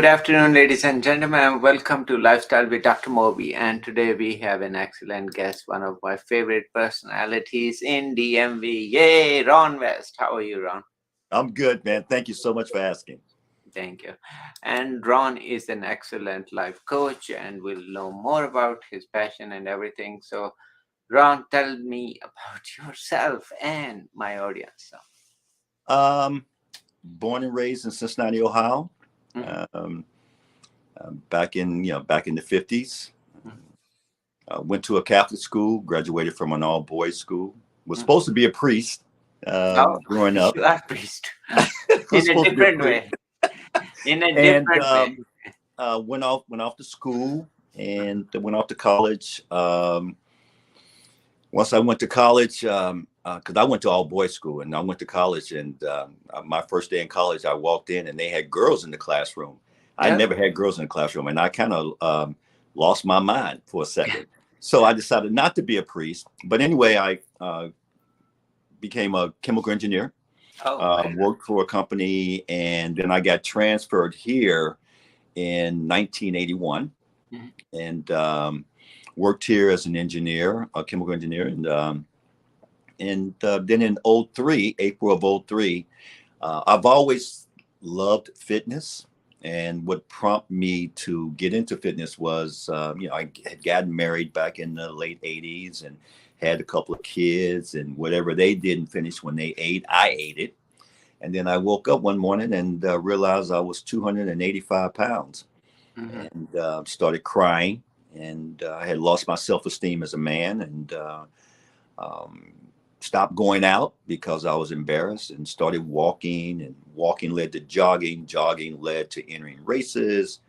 Good afternoon, ladies and gentlemen, and welcome to Lifestyle with Dr. Moby. And today we have an excellent guest, one of my favorite personalities in DMV. Yay, Ron West. How are you, Ron? I'm good, man. Thank you so much for asking. Thank you. And Ron is an excellent life coach, and we'll know more about his passion and everything. So, Ron, tell me about yourself and my audience. Um, Born and raised in Cincinnati, Ohio. Mhm, Um, back in the 50s. mhm, Went to a Catholic school. Graduated from an all boys school. Was mhm. supposed to be a priest. Oh, Growing up, you are priest was in a supposed to be a different priest, way. In a and different way. went off to school and went off to college. Once I went to college, because I went to all boys school, and I went to college, and my first day in college, I walked in and they had girls in the classroom. I Yeah. never had girls in the classroom, and I kind of lost my mind for a second. So I decided not to be a priest. But anyway, I became a chemical engineer, Oh, very worked for a company, and then I got transferred here in 1981 nice. and worked here as an engineer, a chemical engineer, and then in '03, April of '03, I've always loved fitness. And what prompted me to get into fitness was, I had gotten married back in the late '80s and had a couple of kids, and whatever they didn't finish when they ate, I ate it. And then I woke up one morning and realized I was 285 pounds Mhm. and started crying. And I had lost my self esteem as a man, and um, stopped going out because I was embarrassed, and started walking, and walking led to jogging. Jogging led to entering races.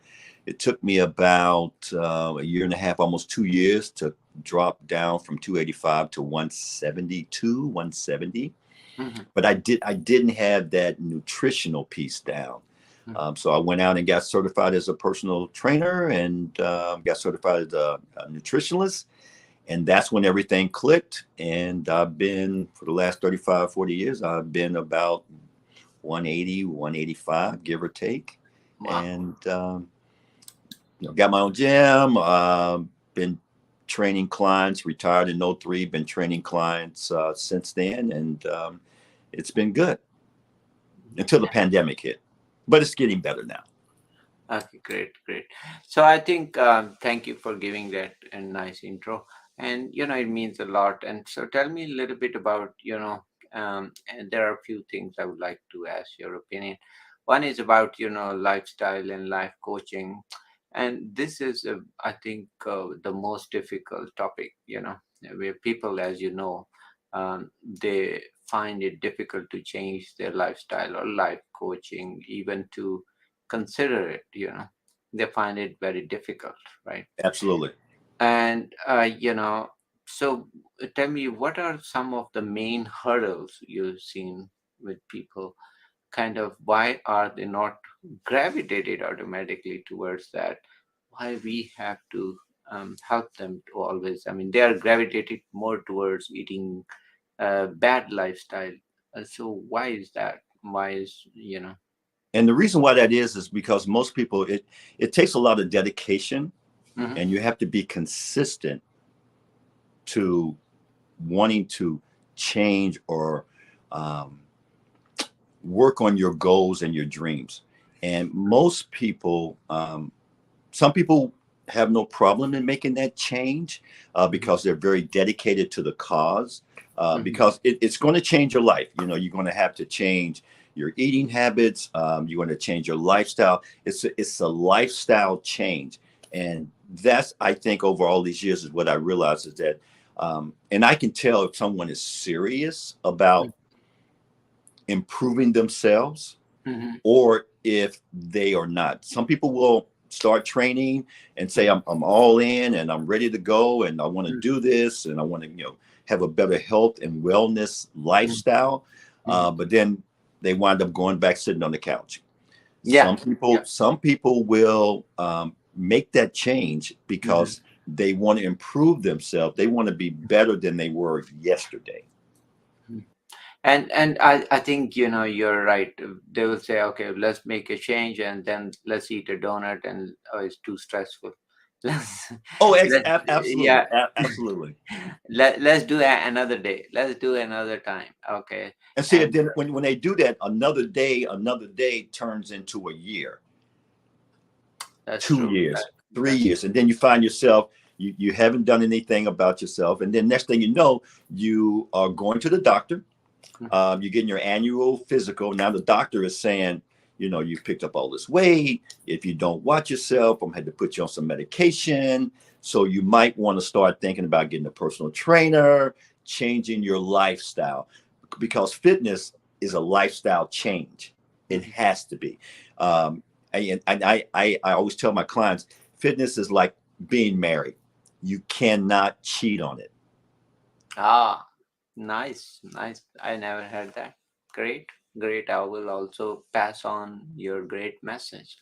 It took me about a year and a half, almost 2 years, to drop down from 285 to 172, 170. Mhm. But I didn't have that nutritional piece down. Mhm. So I went out and got certified as a personal trainer, and got certified as a nutritionist. And that's when everything clicked. And I've been, for the last 35, 40 years, I've been about 180, 185, give or take. Wow. And got my own gym. Been training clients. Retired in '03. Been training clients since then, and it's been good until the pandemic hit. But it's getting better now. Okay, great, great. So I think thank you for giving that a nice intro, and it means a lot. And so tell me a little bit about and there are a few things I would like to ask your opinion. One is about lifestyle and life coaching, and this is I think the most difficult topic. Where people, as you know, they find it difficult to change their lifestyle or life coaching, even to consider it. They find it very difficult, right? Absolutely. And so tell me, what are some of the main hurdles you've seen with people? Kind of, why are they not gravitated automatically towards that? Why we have to help them to always, I mean, they are gravitated more towards eating bad lifestyle. So why is that? Why is And the reason why that is because most people, it takes a lot of dedication, Mhm. and you have to be consistent to wanting to change or um, work on your goals and your dreams. And most people, some people have no problem in making that change because they're very dedicated to the cause. Mhm. Because it's going to change your life. You're going to have to change your eating habits. You're going to change your lifestyle. It's a lifestyle change, and that's, I think, over all these years, is what I realized is that, and I can tell if someone is serious about improving themselves Mhm. or if they are not. Some people will start training and say, Mhm. I'm all in and I'm ready to go and I want to Mhm. do this and I want to, have a better health and wellness Mhm. lifestyle. Mhm. But then they wind up going back sitting on the couch. Yeah. Yeah. Some people will make that change Mhm. because they want to improve themselves. They want to be better than they were yesterday. Mhm. And I think you're right. They will say, okay, let's make a change, and then let's eat a donut, and oh, it's too stressful. Let's Oh, let absolutely, yeah. absolutely. Let's do another day. Let's do another time. Okay, And see, and then when they do that, another day turns into a year, that's two true. years, three That's years, and then you find yourself you haven't done anything about yourself, and then next thing you know, you are going to the doctor. You're getting your annual physical. Now the doctor is saying, you've picked up all this weight. If you don't watch yourself, I'm had to put you on some medication. So you might want to start thinking about getting a personal trainer, changing your lifestyle, because fitness is a lifestyle change. It Mhm. has to be. And I always tell my clients, fitness is like being married. You cannot cheat on it. Ah, nice, nice. I never heard that. Great, great. I will also pass on your great message.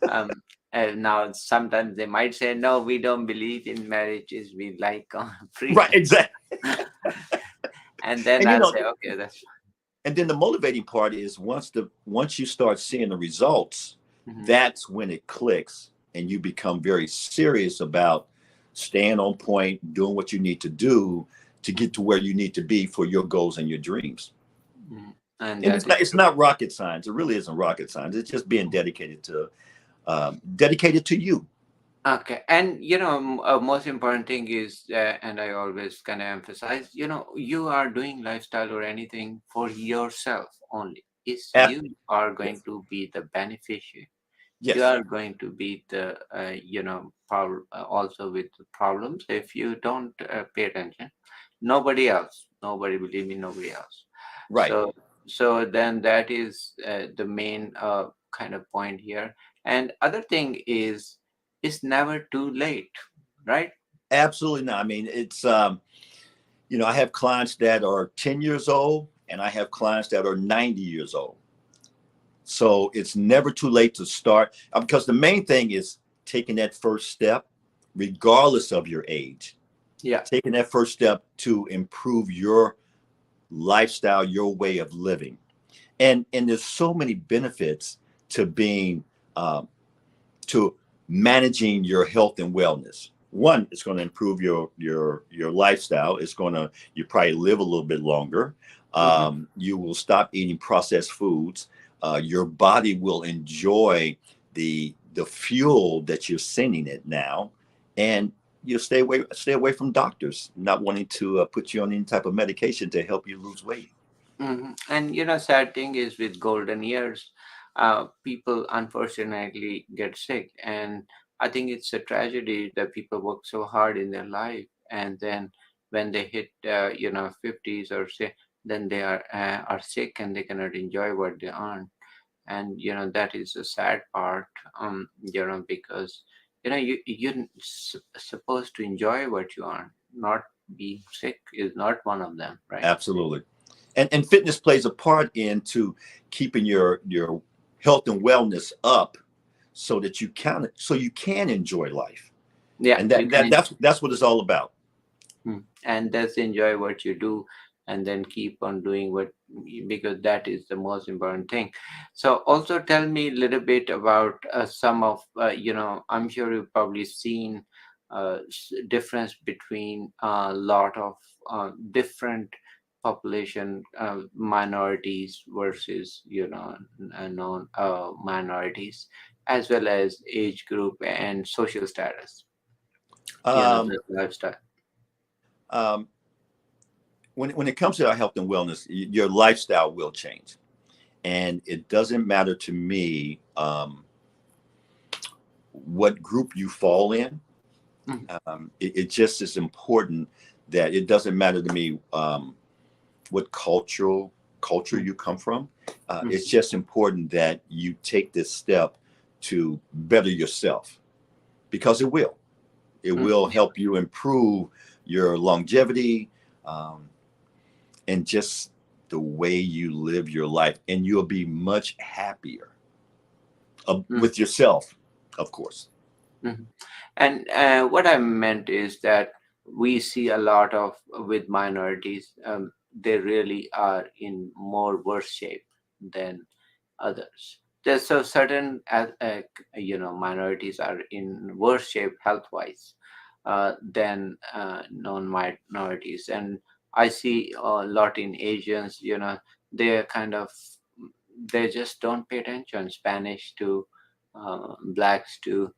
Um, now sometimes they might say, no, we don't believe in marriages. We like Right, freedom. exactly. And then And I'll say, okay, that's and then the motivating part is once you start seeing the results, fine. that's when it clicks and you become very serious about staying on point, doing what you need to do to get to where you need to be for your goals and your dreams. And And that is it's true. not rocket science. It really isn't rocket science. It's just being dedicated to you. Okay, and most important thing is, and I always kind of emphasize, you are doing lifestyle or anything for yourself only. Is Af- you are going yes, to be the beneficiary. You yes, are going to be the, also with the problems if you don't pay attention. Nobody else, nobody, believe me, nobody else. right. So then that is the main kind of point here. And other thing is, it's never too late, right? Absolutely not. I mean, I have clients that are 10 years old and I have clients that are 90 years old. So it's never too late to start because the main thing is taking that first step, regardless of your age, Yeah. taking that first step to improve your lifestyle, your way of living. And there's so many benefits to being um, to managing your health and wellness. One, it's going to improve your lifestyle. It's going to you probably live a little bit longer. Hmm. You will stop eating processed foods. Your body will enjoy the fuel that you're sending it now, and you stay away from doctors not wanting to put you on any type of medication to help you lose weight. And sad thing is, with golden years, people unfortunately get sick, and I think it's a tragedy that people work so hard in their life, and then when they hit, 50s or say, then they are sick and they cannot enjoy what they earn, and that is the sad part. Because you're supposed to enjoy what you earn. Not being sick is not one of them, right? Absolutely. And fitness plays a part into keeping your health and wellness up so you can enjoy life. Yeah, And you that, can that that's what it's all about. and just enjoy what you do, and then keep on doing what, because that is the most important thing. So also tell me a little bit about some of, I'm sure you've probably seen difference between a lot of different population, minorities versus non minorities, as well as age group and social status, Um, the lifestyle. um, when it comes to our health and wellness, your lifestyle will change, and it doesn't matter to me what group you fall in. Mhm. It just is important that it doesn't matter to me what culture Mhm. you come from. It's Mhm. just important that you take this step to better yourself because it will Mhm. help you improve your longevity, um, and just the way you live your life, and you'll be much happier Mhm. with yourself, of course. Mhm. And what I meant is that we see a lot of with minorities. they really are in more worse shape than others. There's so certain minorities are in worse shape health wise than non-minorities, and I see a lot in Asians. They're kind of, they just don't pay attention. Spanish to blacks too,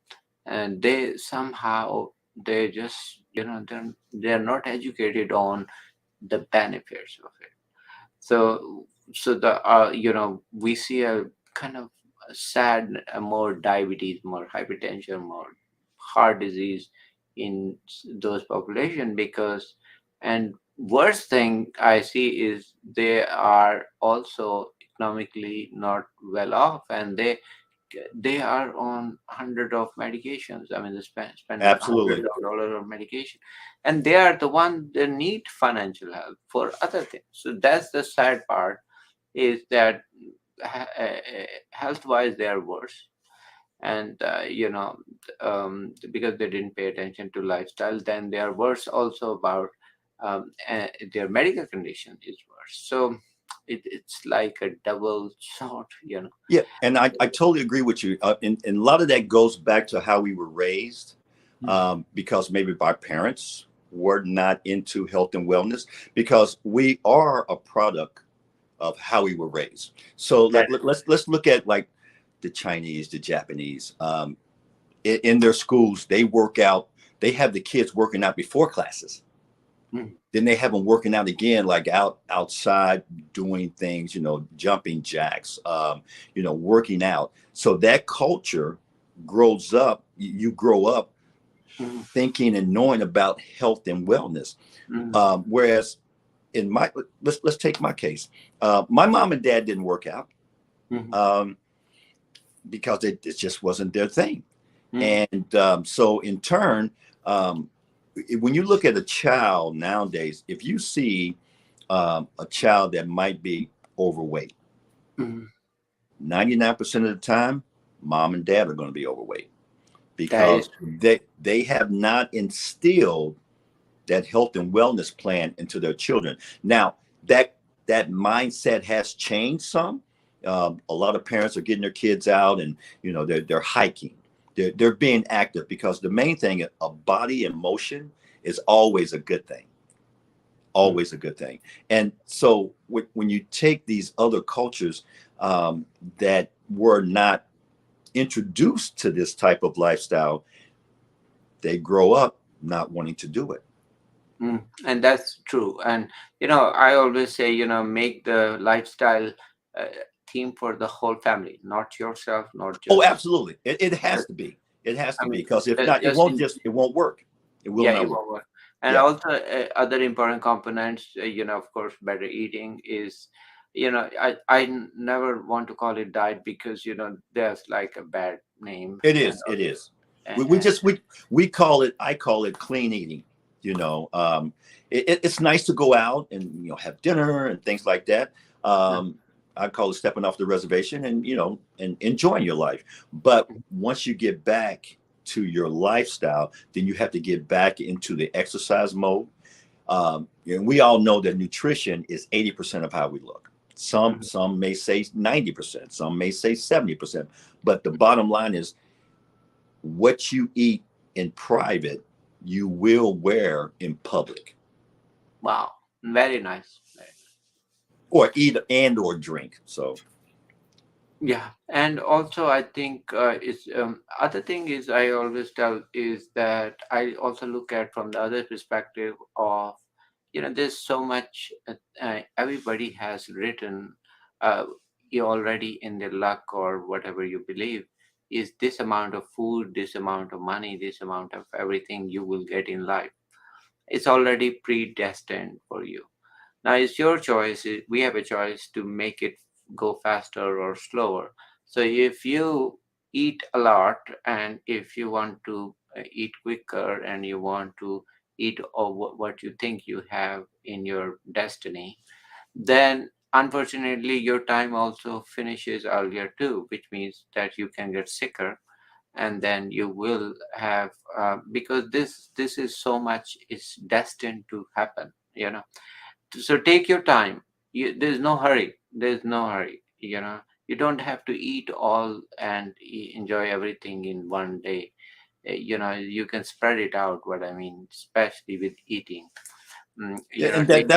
and they somehow, they just, they're not educated on the benefits of it. So the we see a kind of sad, more diabetes, more hypertension, more heart disease in those population, because, and worst thing I see is they are also economically not well off, and they are on hundred of medications. I mean, they spending hundreds Absolutely. of dollars on medication, and they are the one that need financial help for other things. So that's the sad part, is that health wise they are worse, and because they didn't pay attention to lifestyle, then they are worse also about their medical condition is worse. So it's like a double sword. Yeah, and I totally agree with you. And a lot of that goes back to how we were raised, because maybe our parents were not into health and wellness, because we are a product of how we were raised. So That let's look at like the Chinese, the Japanese. In their schools, they work out. They have the kids working out before classes. mm, Then they have them working out again, like outside doing things, jumping jacks, working out. So that culture grows up. You grow up mm, thinking and knowing about health and wellness. mm, Whereas in my, let's take my case. My mom and dad didn't work out, mm, um, because it just wasn't their thing. mm, And so in turn, um, when you look at a child nowadays, if you see a child that might be overweight, mm. 99% of the time, mom and dad are going to be overweight, That is because they have not instilled that health and wellness plan into their children. Now that that mindset has changed some. A lot of parents are getting their kids out, and they're hiking. They're being active, because the main thing, a body in motion, is always a good thing. true. Always a good thing. And so when you take these other cultures, that were not introduced to this type of lifestyle, they grow up not wanting to do it. And that's true. And I always say, make the lifestyle uh, theme for the whole family, not yourself, not Oh, just. absolutely. It uh, has to be. It has I to be, mean, because if not, just in, it won't work. It will yeah, not it work. won't work. And Yeah, also, other important components, of course, better eating is, I never want to call it diet, because there's like a bad name, it and is. It is. and, We and just we call it. I call it clean eating. You know, it's nice to go out and have dinner and things like that. Um, I call it stepping off the reservation, and and enjoying your life. But once you get back to your lifestyle, then you have to get back into the exercise mode. And we all know that nutrition is 80% of how we look. Some may say 90%, some may say 70%. But the bottom line is, what you eat in private, you will wear in public, wow, very nice. or eat or drink. So, Yeah, and also I think it's other thing is, I always tell is that I also look at from the other perspective of, there's so much everybody has written, you already in their luck or whatever you believe, is this amount of food, this amount of money, this amount of everything you will get in life. It's already predestined for you. Now it's your choice. We have a choice to make it go faster or slower. So if you eat a lot, and if you want to eat quicker, and you want to eat what you think you have in your destiny, then unfortunately your time also finishes earlier too, which means that you can get sicker, and then you will have, because this is so much is destined to happen. So take your time. There's no hurry. There's no hurry. You don't have to eat all and enjoy everything in one day. You can spread it out. What I mean, especially with eating. Yeah, and Take.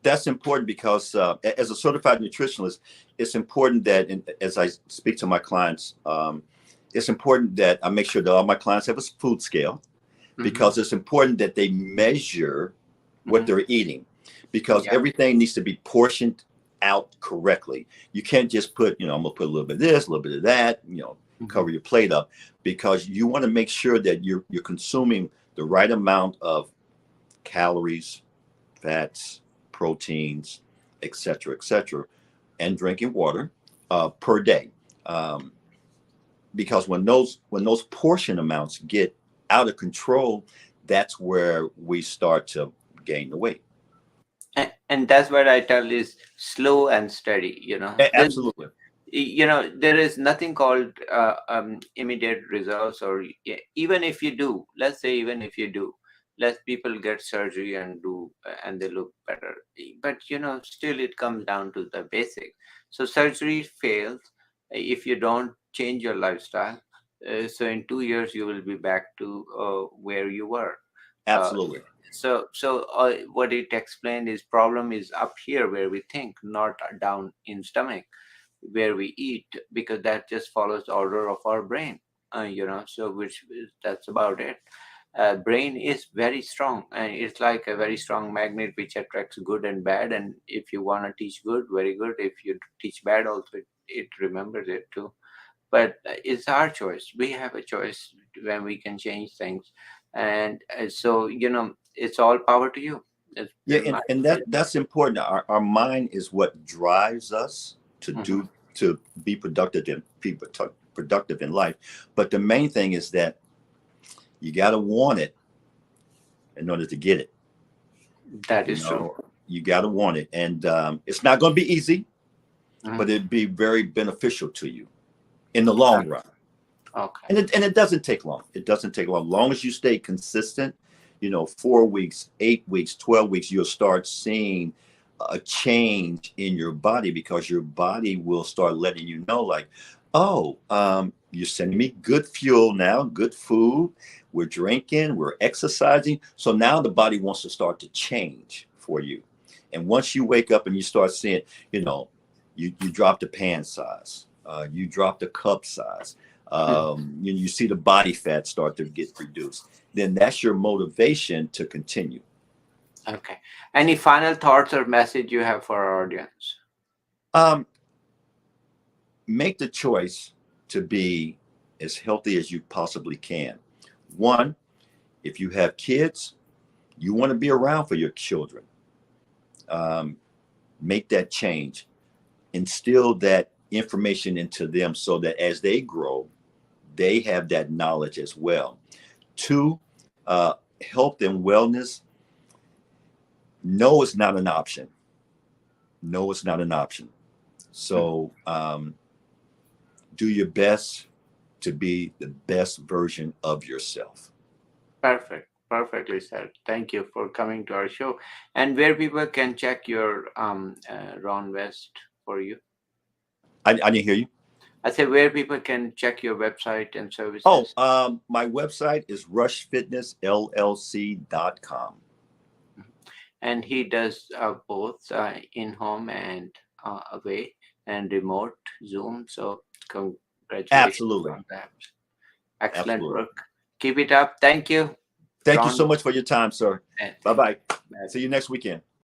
that's important because as a certified nutritionist, it's important that, and as I speak to my clients, it's important that I make sure that all my clients have a food scale, Hmm. because it's important that they measure what Hmm. they're eating, because Yeah. everything needs to be portioned out correctly. You can't just put, I'm gonna put a little bit of this, a little bit of that, Hmm. cover your plate up, because you want to make sure that you're consuming the right amount of calories, fats, proteins, etc., and drinking water per day. Um, because when those portion amounts get out of control, that's where we start to gain the weight. And that's what I tell is slow and steady. Absolutely, There is nothing called immediate results, or even if you do, let's say, even if you do, let people get surgery and do, and they look better. But still it comes down to the basics. So surgery fails if you don't change your lifestyle. So in 2 years you will be back to where you were. uh, absolutely, what it explained is problem is up here where we think, not down in stomach where we eat, because that just follows the order of our brain. So that's about it. Brain is very strong, and it's like a very strong magnet which attracts good and bad. And if you want to teach good, very good. If you teach bad also, it remembers it too. But it's our choice. We have a choice when we can change things. And so it's all power to you. yeah, It's my and opinion. that's important. Our mind is what drives us to Mhm. do to be productive in life. But the main thing is that you got to want it in order to get it. That You is true. know, you got to want it, and it's not going to be easy, Mhm. but it'd be very beneficial to you in the long run. Okay. And it doesn't take long. It doesn't take long. Long as you stay consistent, 4 weeks, 8 weeks, 12 weeks, you'll start seeing a change in your body, because your body will start letting you know, like, oh, you're sending me good fuel now, good food. We're drinking, we're exercising. So now the body wants to start to change for you. And once you wake up and you start seeing, you know, you drop the pan size, you drop the cup size, Mhm. you see the body fat start to get reduced, then that's your motivation to continue. Okay. Any final thoughts or message you have for our audience? Um, make the choice to be as healthy as you possibly can. One, if you have kids, you want to be around for your children. Um, make that change, instill that information into them so that as they grow, they have that knowledge as well. Two, health and wellness. No, it's not an option. No, it's not an option. Mhm. So do your best to be the best version of yourself. Perfect. Perfectly said. Thank you for coming to our show. And where people can check your Ron West for you. I didn't hear you. I say where people can check your website and Oh, services. my website is rushfitnessllc.com. Mhm. And he does both in home and away and remote Zoom. So congratulations Absolutely. on that. Excellent Absolutely. work. Keep it up. Thank you, Thank you Ron. so much for your time, sir. And Bye thank you. bye. Bye. See you next weekend.